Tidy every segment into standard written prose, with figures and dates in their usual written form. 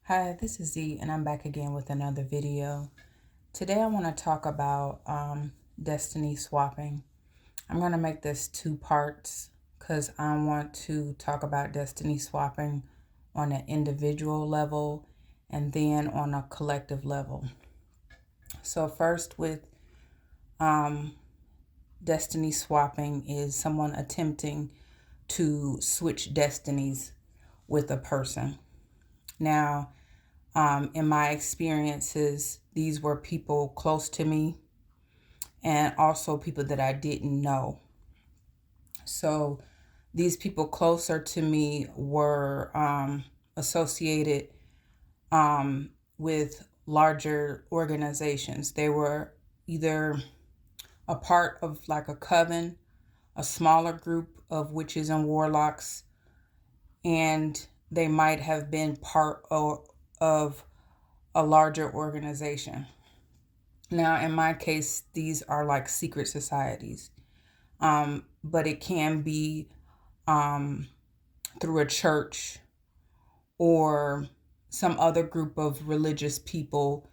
Hi, this is Z, and I'm back again with another video. Today, I want to talk about destiny swapping. I'm going to make this two parts because I want to talk about destiny swapping on an individual level and then on a collective level. So, first, with destiny swapping, is someone attempting to switch destinies with a person. Now, in my experiences, these were people close to me and also people that I didn't know. So these people closer to me were associated with larger organizations. They were either a part of like a coven, a smaller group of witches and warlocks, and they might have been part of a larger organization. Now, in my case, these are like secret societies, but it can be through a church or some other group of religious people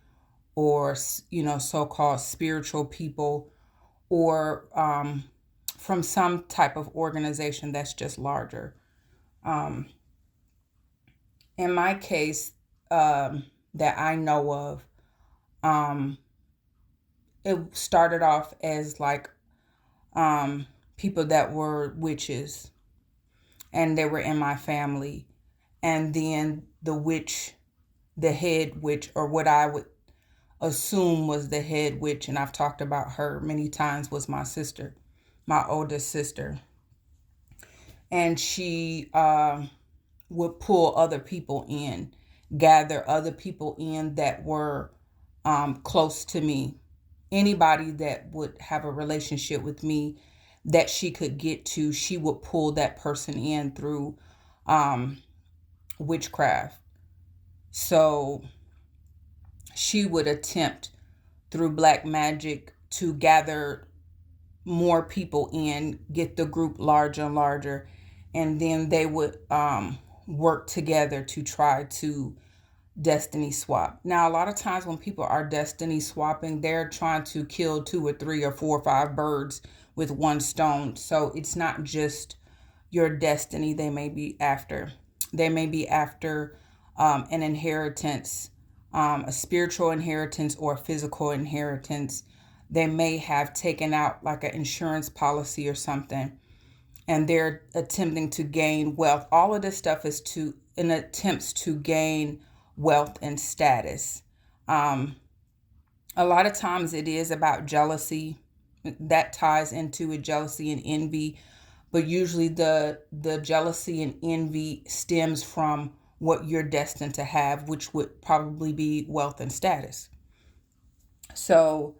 or, so-called spiritual people or from some type of organization that's just larger. In my case, that I know of, it started off as like people that were witches and they were in my family. And then the head witch, or what I would assume was the head witch, and I've talked about her many times, was my sister, my oldest sister. And she would pull other people in, gather other people in that were close to me. Anybody that would have a relationship with me that she could get to, she would pull that person in through witchcraft. So she would attempt through black magic to gather more people in, get the group larger and larger, and then they would work together to try to destiny swap. Now, a lot of times when people are destiny swapping, they're trying to kill two or three or four or five birds with one stone. So it's not just your destiny they may be after. They may be after an inheritance, a spiritual inheritance or a physical inheritance. They may have taken out like an insurance policy or something, and they're attempting to gain wealth. All of this stuff is in attempts to gain wealth and status. A lot of times it is about jealousy. That ties into it, jealousy and envy. But usually the jealousy and envy stems from what you're destined to have, which would probably be wealth and status. So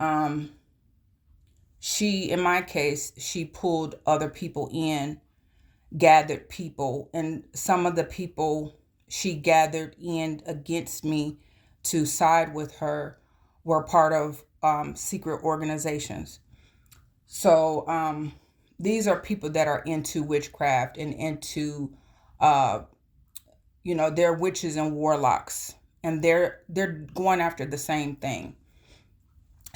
in my case, she pulled other people in, gathered people, and some of the people she gathered in against me to side with her were part of secret organizations. So these are people that are into witchcraft and into, they're witches and warlocks, and they're going after the same thing.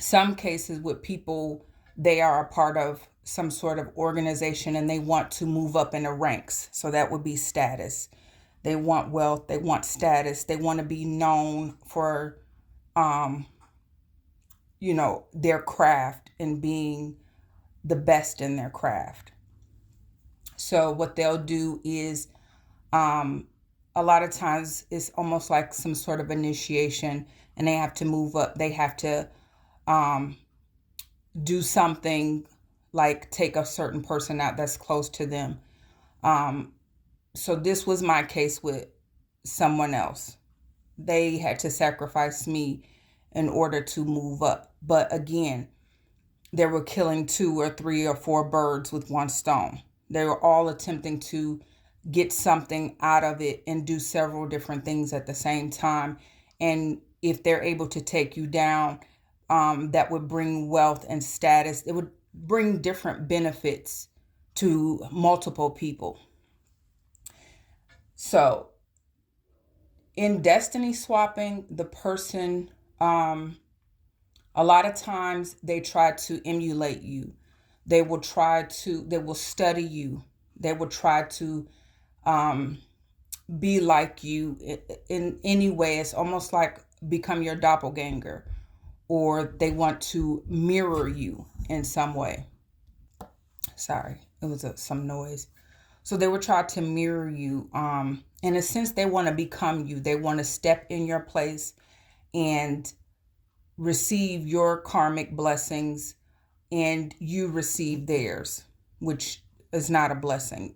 Some cases with people, they are a part of some sort of organization and they want to move up in the ranks. So that would be status. They want wealth, they want status, they want to be known for, their craft and being the best in their craft. So what they'll do is, a lot of times it's almost like some sort of initiation, and they have to move up. They have to do something like take a certain person out that's close to them. So this was my case with someone else. They had to sacrifice me in order to move up. But again, they were killing two or three or four birds with one stone. They were all attempting to get something out of it and do several different things at the same time. And if they're able to take you down, that would bring wealth and status. It would bring different benefits to multiple people. So In destiny swapping, the person, a lot of times they try to emulate you. They will study you. They will try to um, be like you in any way. It's almost like become your doppelganger, or they want to mirror you in some way. Sorry, it was some noise. So they will try to mirror you. In a sense, they want to become you. They want to step in your place and receive your karmic blessings, and you receive theirs, which is not a blessing.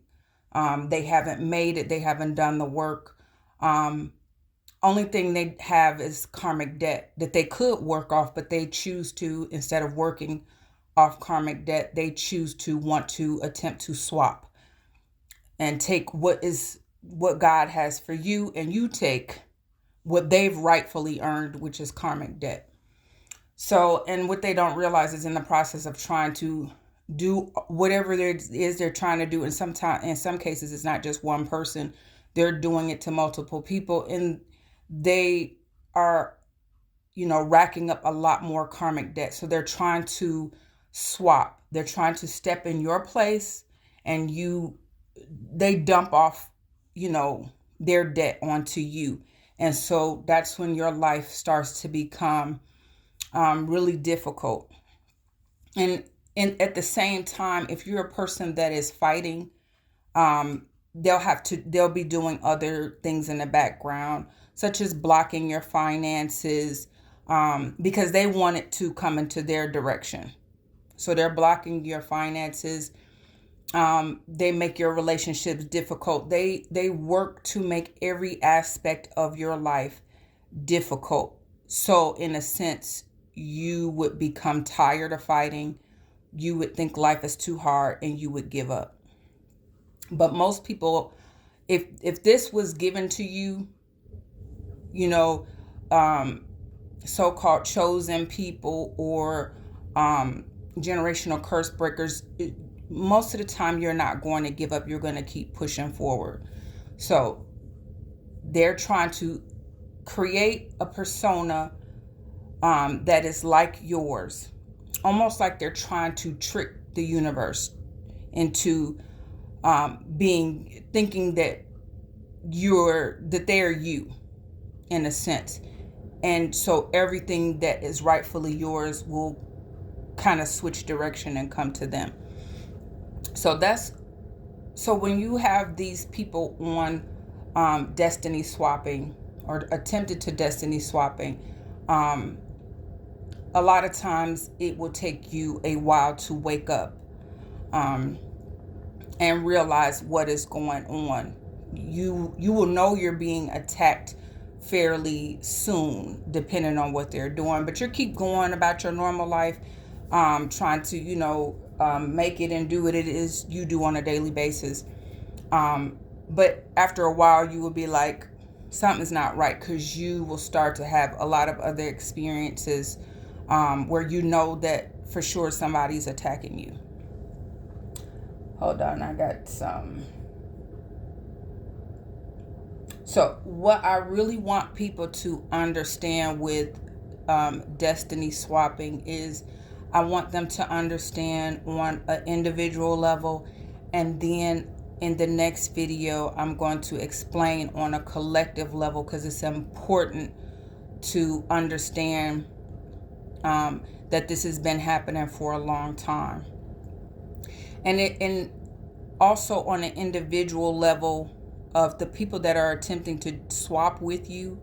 They haven't made it. They haven't done the work. Only thing they have is karmic debt that they could work off, but they choose to, instead of working off karmic debt, they choose to want to attempt to swap and take what God has for you, and you take what they've rightfully earned, which is karmic debt. So, and what they don't realize is in the process of trying to do whatever it is they're trying to do, and sometimes in some cases it's not just one person, they're doing it to multiple people, and they are, racking up a lot more karmic debt. So they're trying to swap. They're trying to step in your place, and they dump off, their debt onto you. And so that's when your life starts to become really difficult. And at the same time, if you're a person that is fighting, they'll be doing other things in the background, such as blocking your finances, because they want it to come into their direction. So they're blocking your finances. They make your relationships difficult. They work to make every aspect of your life difficult. So in a sense, you would become tired of fighting. You would think life is too hard and you would give up. But most people, if this was given to you, so-called chosen people or generational curse breakers, most of the time you're not going to give up. You're going to keep pushing forward. So they're trying to create a persona that is like yours, almost like they're trying to trick the universe into thinking that they're you, in a sense. And so everything that is rightfully yours will kind of switch direction and come to them. So when you have these people on destiny swapping or attempted to destiny swapping, a lot of times it will take you a while to wake up and realize what is going on. You will know you're being attacked fairly soon, depending on what they're doing. But you keep going about your normal life, trying to, make it and do what it is you do on a daily basis. But after a while, you will be like, something's not right, because you will start to have a lot of other experiences where you know that for sure somebody's attacking you. Hold on, I got some. So what I really want people to understand with destiny swapping is I want them to understand on an individual level, and then in the next video I'm going to explain on a collective level, because it's important to understand that this has been happening for a long time. And also on an individual level of the people that are attempting to swap with you,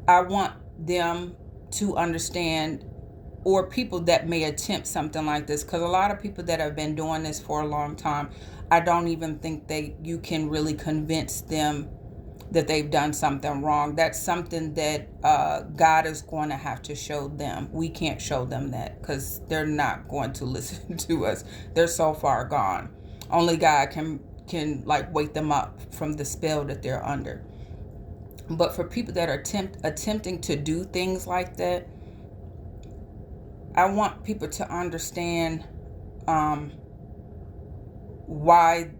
I want them to understand, or people that may attempt something like this, because a lot of people that have been doing this for a long time, I don't even think you can really convince them that they've done something wrong. That's something that God is going to have to show them. We can't show them that, because they're not going to listen to us. They're so far gone. Only God can like wake them up from the spell that they're under. But for people that are attempting to do things like that, I want people to understand why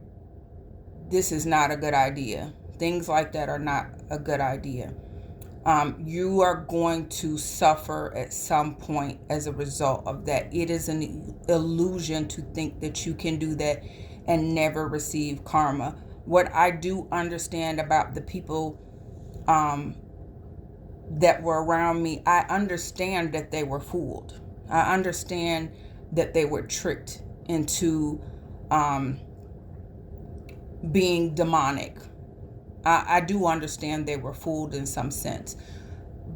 this is not a good idea. Things like that are not a good idea. You are going to suffer at some point as a result of that. It is an illusion to think that you can do that and never receive karma. What I do understand about the people that were around me, I understand that they were fooled. I understand that they were tricked into being demonic. I do understand they were fooled in some sense,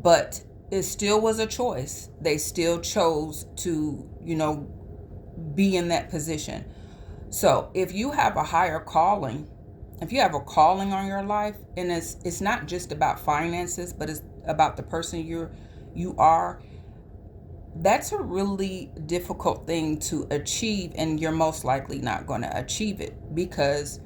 but it still was a choice. They still chose to, be in that position. So if you have a higher calling, if you have a calling on your life, and it's not just about finances, but it's about the person you are, that's a really difficult thing to achieve, and you're most likely not going to achieve it because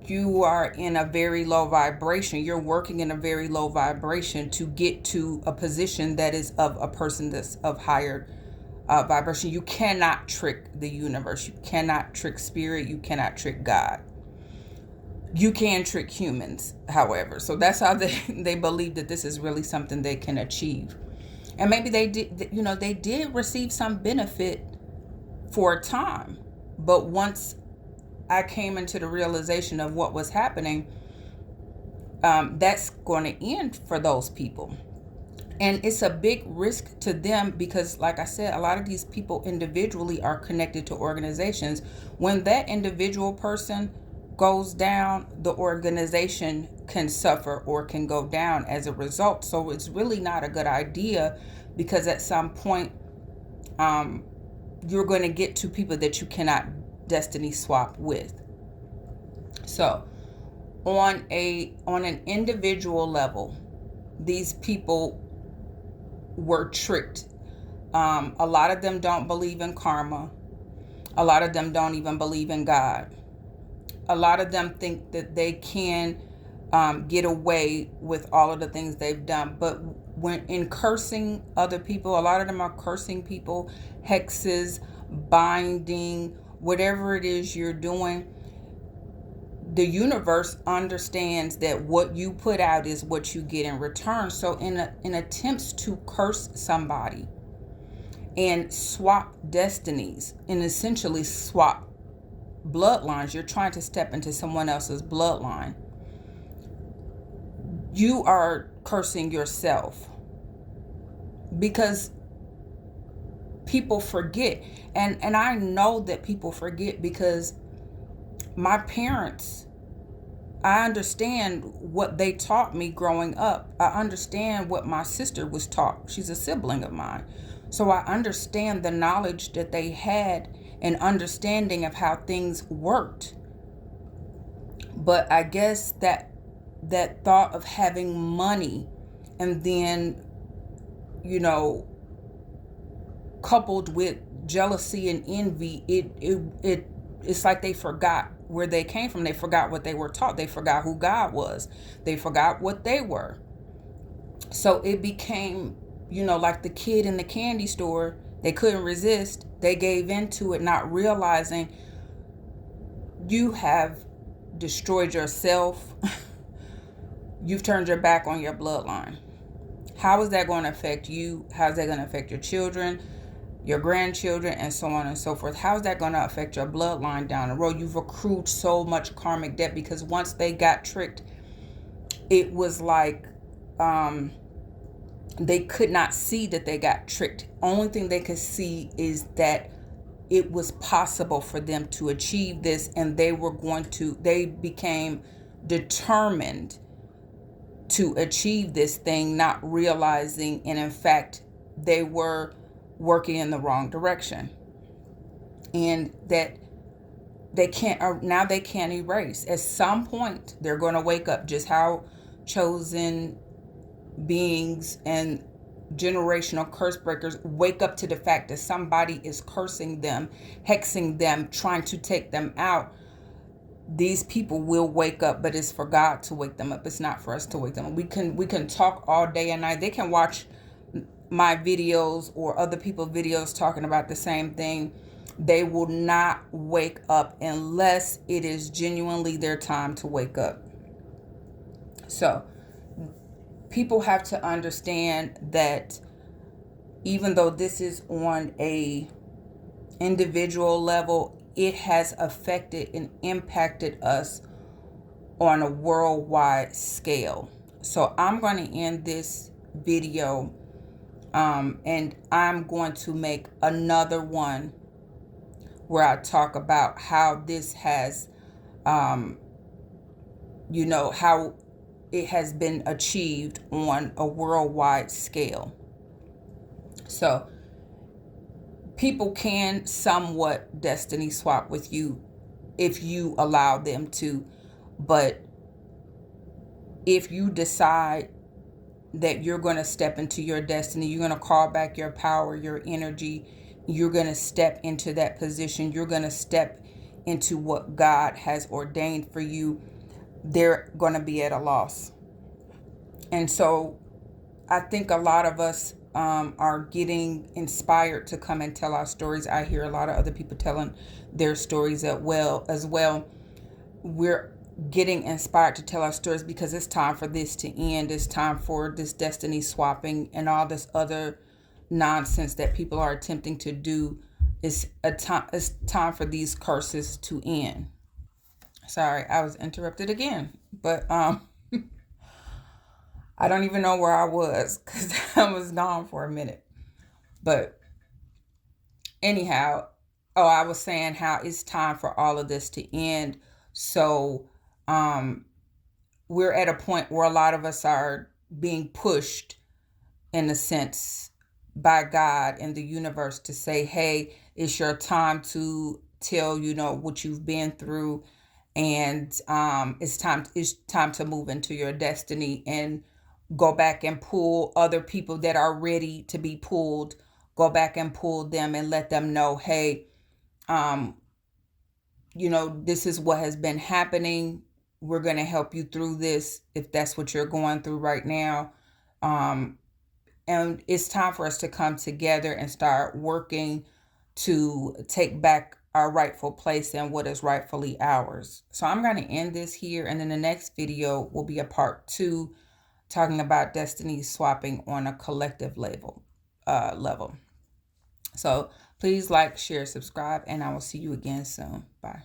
you are in a very low vibration. You're working in a very low vibration to get to a position that is of a person that's of higher vibration. You cannot trick the universe. You cannot trick spirit. You cannot trick God. You can trick humans, however. So that's how they believe that this is really something they can achieve. And maybe they did receive some benefit for a time. But once I came into the realization of what was happening, that's going to end for those people. And it's a big risk to them because, like I said, a lot of these people individually are connected to organizations. When that individual person goes down, the organization can suffer or can go down as a result. So it's really not a good idea because at some point, you're going to get to people that you cannot destiny swap with. So on an individual level, these people were tricked. A lot of them don't believe in karma. A lot of them don't even believe in God. A lot of them think that they can get away with all of the things they've done. But when in cursing other people, a lot of them are cursing people, hexes, binding, whatever it is you're doing. The universe understands that what you put out is what you get in return. So in attempts to curse somebody and swap destinies and essentially swap bloodlines, you're trying to step into someone else's bloodline. You are cursing yourself because people forget. And I know that people forget because my parents, I understand what they taught me growing up. I understand what my sister was taught. She's a sibling of mine. So I understand the knowledge that they had and understanding of how things worked. But I guess that thought of having money and then, coupled with jealousy and envy, it's like they forgot where they came from. They forgot what they were taught. They forgot who God was. They forgot what they were. So it became, like the kid in the candy store. They couldn't resist. They gave into it, not realizing you have destroyed yourself. You've turned your back on your bloodline. How is that going to affect you? How's that going to affect your children, your grandchildren, and so on and so forth? How's that going to affect your bloodline down the road? You've accrued so much karmic debt because once they got tricked, it was like they could not see that they got tricked. Only thing they could see is that it was possible for them to achieve this, and they became determined to achieve this thing, not realizing, and in fact, they were working in the wrong direction. And that they can't erase. At some point, they're going to wake up, just how chosen beings and generational curse breakers wake up to the fact that somebody is cursing them, hexing them, trying to take them out. These people will wake up, but it's for God to wake them up. It's not for us to wake them up. We can talk all day and night. They can watch my videos or other people's videos talking about the same thing. They will not wake up unless it is genuinely their time to wake up. So people have to understand that even though this is on a individual level, it has affected and impacted us on a worldwide scale. So I'm going to end this video, and I'm going to make another one where I talk about how this has, how it has been achieved on a worldwide scale. So people can somewhat destiny swap with you if you allow them to, but if you decide that you're going to step into your destiny, you're going to call back your power, your energy, you're going to step into that position, you're going to step into what God has ordained for you, they're going to be at a loss. And so I think a lot of us are getting inspired to come and tell our stories. I hear a lot of other people telling their stories as well. We're getting inspired to tell our stories because it's time for this to end. It's time for this destiny swapping and all this other nonsense that people are attempting to do. It's time for these curses to end. Sorry, I was interrupted again, but I don't even know where I was because I was gone for a minute. But anyhow, I was saying how it's time for all of this to end. So we're at a point where a lot of us are being pushed, in a sense, by God and the universe to say, hey, it's your time to tell, what you've been through. And it's time to move into your destiny and go back and pull other people that are ready to be pulled. Go back and pull them and let them know, hey, this is what has been happening. We're going to help you through this if that's what you're going through right now. And it's time for us to come together and start working to take back our rightful place and what is rightfully ours. So I'm going to end this here. And then the next video will be a part 2, talking about destiny swapping on a collective level. So please like, share, subscribe, and I will see you again soon. Bye.